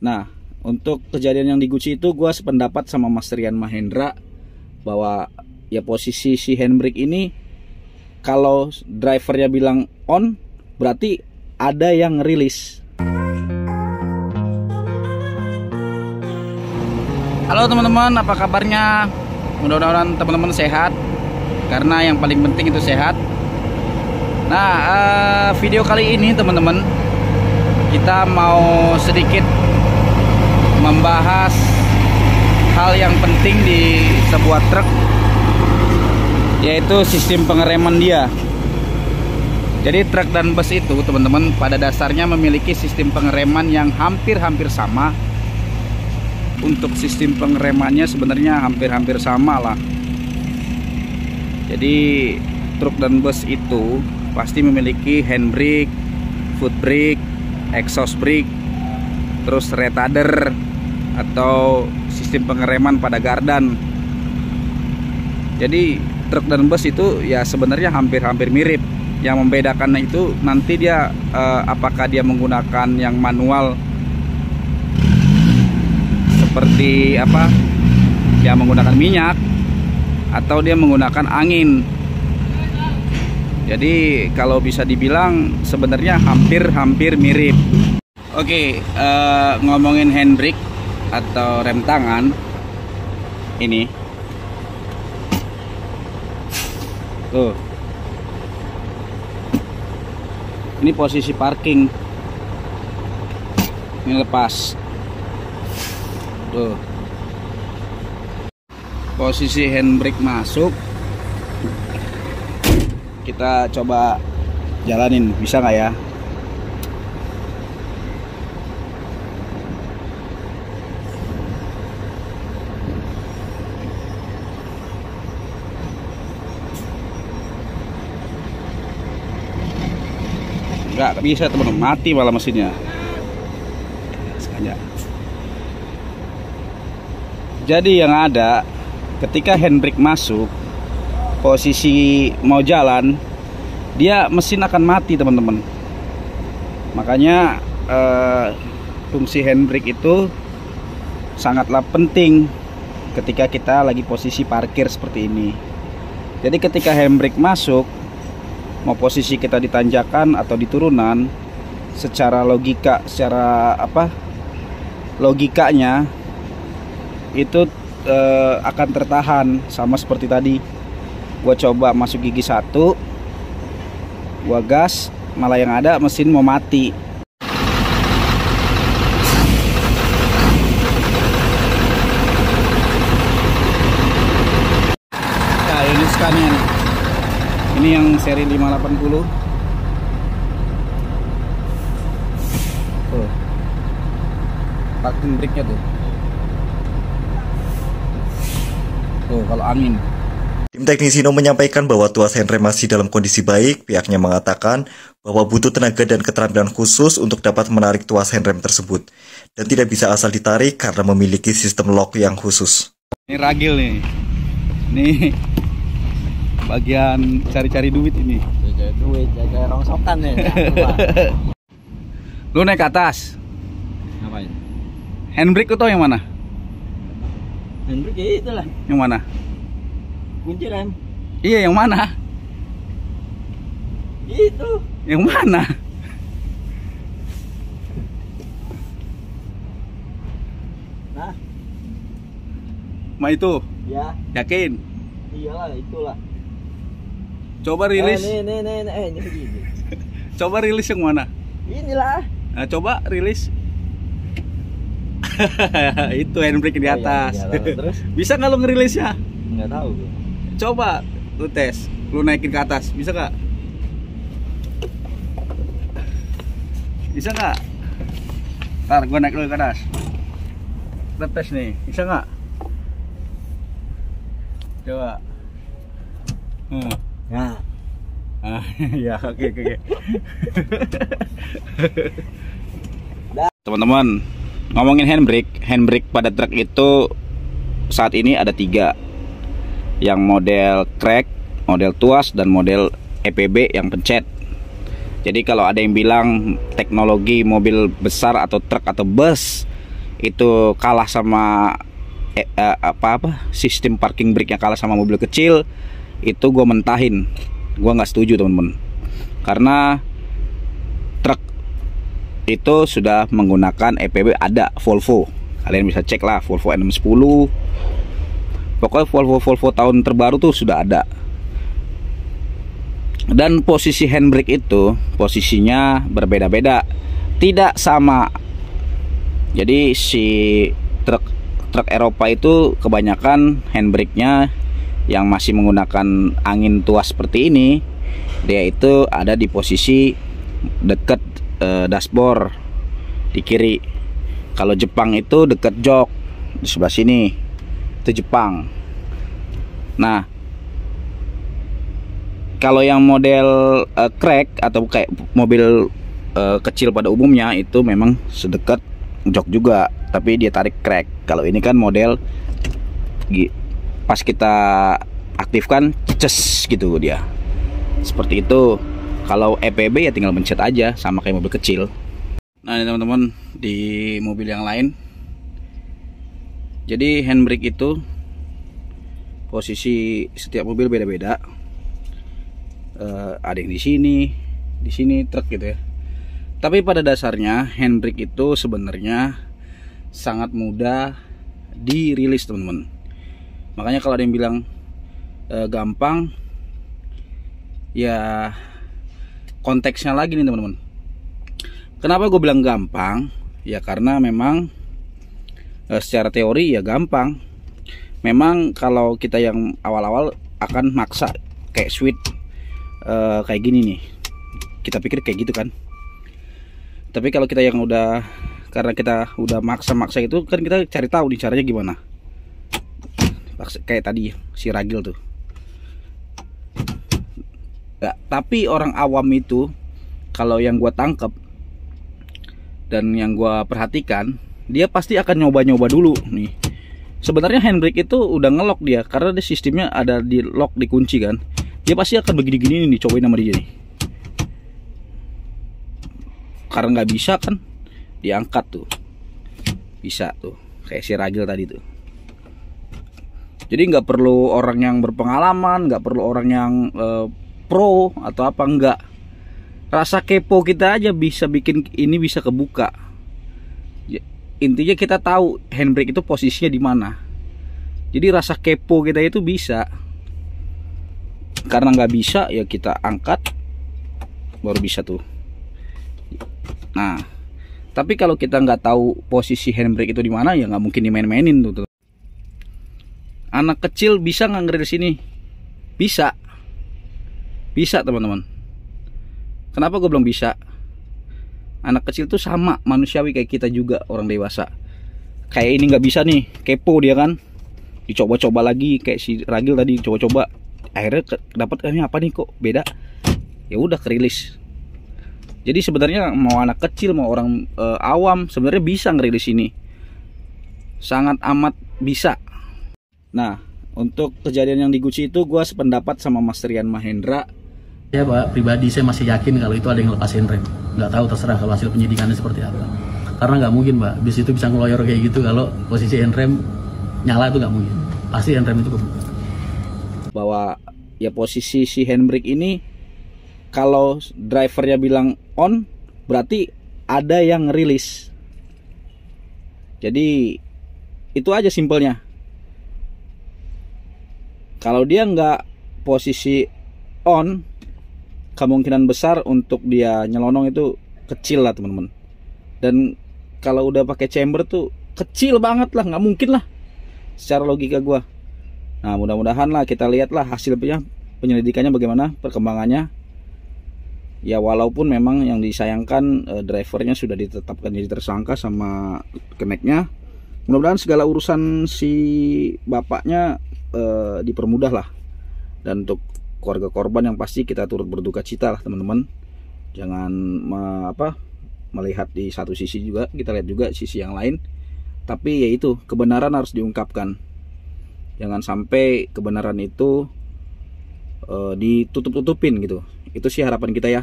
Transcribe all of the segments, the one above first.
Nah, untuk kejadian yang di Gucci itu gue sependapat sama Mas Rian Mahendra bahwa ya posisi si handbrake ini kalau drivernya bilang on berarti ada yang rilis. Halo teman-teman, apa kabarnya? Mudah-mudahan teman-teman sehat, karena yang paling penting itu sehat. Nah, video kali ini teman-teman, kita mau sedikit membahas hal yang penting di sebuah truk, yaitu sistem pengereman dia. Jadi truk dan bus itu teman-teman pada dasarnya memiliki sistem pengereman yang hampir-hampir sama. Untuk sistem pengeremannya sebenarnya hampir-hampir sama lah. Jadi truk dan bus itu pasti memiliki handbrake, foot brake, exhaust brake, terus retarder atau sistem pengereman pada gardan. Jadi truk dan bus itu ya sebenarnya hampir-hampir mirip. Yang membedakan itu nanti dia apakah dia menggunakan yang manual seperti apa, dia menggunakan minyak atau dia menggunakan angin. Jadi kalau bisa dibilang sebenarnya hampir-hampir mirip. Oke, ngomongin handbrake atau rem tangan ini tuh, ini posisi parking, ini lepas tuh, posisi handbrake masuk. Kita coba jalanin, bisa nggak ya? Nggak bisa teman-teman, mati malah mesinnya. Sengaja. Jadi yang ada, ketika handbrake masuk, posisi mau jalan, dia mesin akan mati teman-teman. Makanya fungsi handbrake itu sangatlah penting ketika kita lagi posisi parkir seperti ini. Jadi ketika handbrake masuk, mau posisi kita di tanjakan atau di turunan, secara logika, secara apa, logikanya itu akan tertahan. Sama seperti tadi gua coba masuk gigi 1, gua gas, malah yang ada mesin mau mati. Nah, ini Scania nih. Ini yang seri 580. Tuh, parking brake-nya tuh. Tuh, kalau angin. Tim teknisi Hino menyampaikan bahwa tuas handrem masih dalam kondisi baik. Pihaknya mengatakan bahwa butuh tenaga dan keterampilan khusus untuk dapat menarik tuas handrem tersebut, dan tidak bisa asal ditarik karena memiliki sistem lock yang khusus. Ini ragil nih. Nih bagian cari-cari duit ini. Cari duit, cari rongsokan ya. Lu naik ke atas. Ngapain? Handbrake itu yang mana? Handbrake itulah. Yang mana? Kunci rem. Iya, yang mana? Itu. Yang mana? Nah. Ma itu? Ya. Yakin? Iyalah, itulah. Coba rilis. Ini begini. Coba rilis yang mana? Inilah. Nah, coba rilis. Itu handbrake di atas. Iya, terus? Bisa nggak lo ngerilisnya? Nggak tahu. Coba lu tes, lu naikin ke atas, bisa nggak? Bisa nggak? Ntar gue naik dulu ke atas. Kita tes nih, bisa nggak? Coba. Nah. Ya, oke. Teman-teman, ngomongin handbrake pada truk itu saat ini ada 3. Yang model crack, model tuas, dan model EPB yang pencet. Jadi kalau ada yang bilang teknologi mobil besar atau truk atau bus itu kalah sama sistem parking brake-nya kalah sama mobil kecil, itu gue mentahin. Gue nggak setuju teman-teman, karena truk itu sudah menggunakan EPB ada Volvo. Kalian bisa cek lah Volvo N610. Pokoknya Volvo tahun terbaru tuh sudah ada. Dan posisi handbrake itu posisinya berbeda-beda, tidak sama. Jadi si truk Eropa itu kebanyakan handbrake-nya yang masih menggunakan angin tuas seperti ini, dia itu ada di posisi dekat dashboard di kiri. Kalau Jepang itu dekat jok di sebelah sini, itu Jepang. Nah, kalau yang model crack atau kayak mobil kecil pada umumnya itu memang sedekat jok juga, tapi dia tarik crack. Kalau ini kan model pas kita aktifkan ces gitu dia. Seperti itu. Kalau EPB ya tinggal mencet aja, sama kayak mobil kecil. Nah ini teman-teman, di mobil yang lain. Jadi handbrake itu posisi setiap mobil beda-beda. Ada yang di sini truk gitu ya. Tapi pada dasarnya handbrake itu sebenarnya sangat mudah dirilis teman-teman. Makanya kalau ada yang bilang gampang, ya konteksnya lagi nih teman-teman. Kenapa gue bilang gampang? Ya karena memang secara teori ya gampang. Memang kalau kita yang awal-awal akan maksa kayak switch kayak gini nih, kita pikir kayak gitu kan. Tapi kalau kita yang udah, karena kita udah maksa-maksa itu kan, kita cari tahu nih caranya gimana. Kayak tadi si ragil tuh. Ya, tapi orang awam itu, kalau yang gua tangkep dan yang gua perhatikan, dia pasti akan nyoba-nyoba dulu nih. Sebenarnya handbrake itu udah ngelok dia, karena dia sistemnya ada di lock, dikunci kan. Dia pasti akan begini-gini nih, cobain sama dia nih. Karena nggak bisa kan, diangkat tuh. Bisa tuh, kayak si ragil tadi tuh. Jadi nggak perlu orang yang berpengalaman, nggak perlu orang yang pro atau apa, enggak. Rasa kepo kita aja bisa bikin ini bisa kebuka. Intinya kita tahu handbrake itu posisinya di mana. Jadi rasa kepo kita itu bisa. Karena nggak bisa ya kita angkat, baru bisa tuh. Nah, tapi kalau kita nggak tahu posisi handbrake itu di mana, ya nggak mungkin dimain-mainin tuh. Anak kecil bisa nggak ngeri di sini? Bisa. Bisa teman-teman. Kenapa gue bilang bisa? Anak kecil tuh sama manusiawi kayak kita juga, orang dewasa. Kayak ini nggak bisa nih, kepo dia kan. Dicoba-coba lagi kayak si ragil tadi, coba-coba. Akhirnya dapat ini apa nih kok beda? Ya udah kerilis. Jadi sebenarnya mau anak kecil mau orang awam sebenarnya bisa ngerilis ini. Sangat amat bisa. Nah, untuk kejadian yang di Gucci itu gue sependapat sama Mas Rian Mahendra. Ya Pak, pribadi saya masih yakin kalau itu ada yang lepas handrem. Nggak tahu, terserah kalau hasil penyidikannya seperti apa. Karena nggak mungkin Pak, bis itu bisa ngeloyor kayak gitu kalau posisi handrem nyala, itu nggak mungkin. Pasti handrem itu kebuka. Bahwa ya posisi si handbrake ini, kalau drivernya bilang on, berarti ada yang rilis. Jadi itu aja simpelnya. Kalau dia nggak posisi on, kemungkinan besar untuk dia nyelonong itu kecil lah teman-teman. Dan kalau udah pakai chamber tuh kecil banget lah, nggak mungkin lah secara logika gua. Nah mudah-mudahan lah kita lihat lah hasilnya, penyelidikannya bagaimana perkembangannya. Ya walaupun memang yang disayangkan drivernya sudah ditetapkan jadi tersangka sama keneknya. Mudah-mudahan segala urusan si bapaknya dipermudah lah. Dan untuk keluarga korban yang pasti kita turut berduka cita lah teman-teman. Jangan melihat di satu sisi juga, kita lihat juga sisi yang lain. Tapi ya itu, kebenaran harus diungkapkan. Jangan sampai kebenaran itu ditutup-tutupin gitu. Itu sih harapan kita ya.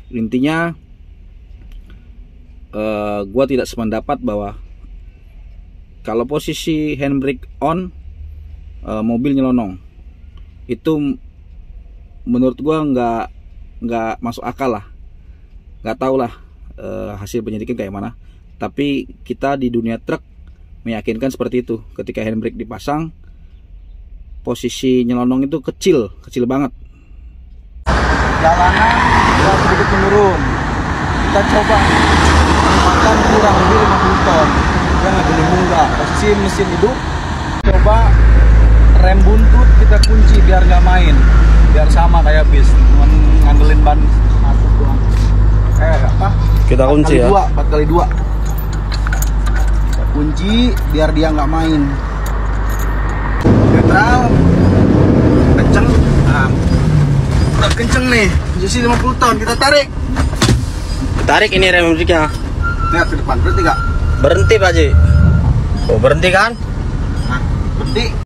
Intinya gua tidak sependapat bahwa kalau posisi handbrake on, mobil nyelonong, itu menurut gua nggak masuk akal lah. Nggak tahu lah hasil penyidikan kayak mana. Tapi kita di dunia truk meyakinkan seperti itu. Ketika handbrake dipasang, posisi nyelonong itu kecil banget. Jalanan sudah sedikit menurun. Kita coba makan kurang lebih 50 ton. Dia nggak boleh munggah. Posisi mesin hidup. Coba rem buntut kita kunci biar nggak main. Biar sama kayak bis. Ngandelin ban satu doang. Apa? Kita kunci ya. 4x2. Kita kunci biar dia nggak main. Netral. Kenceng. Nah, udah kenceng nih. Posisi 50 ton. Kita tarik. Tarik ini rem handbrake-nya. Lihat ke depan. Berhenti nggak? Berhenti Pak Haji. Oh berhenti kan? Nah, berhenti.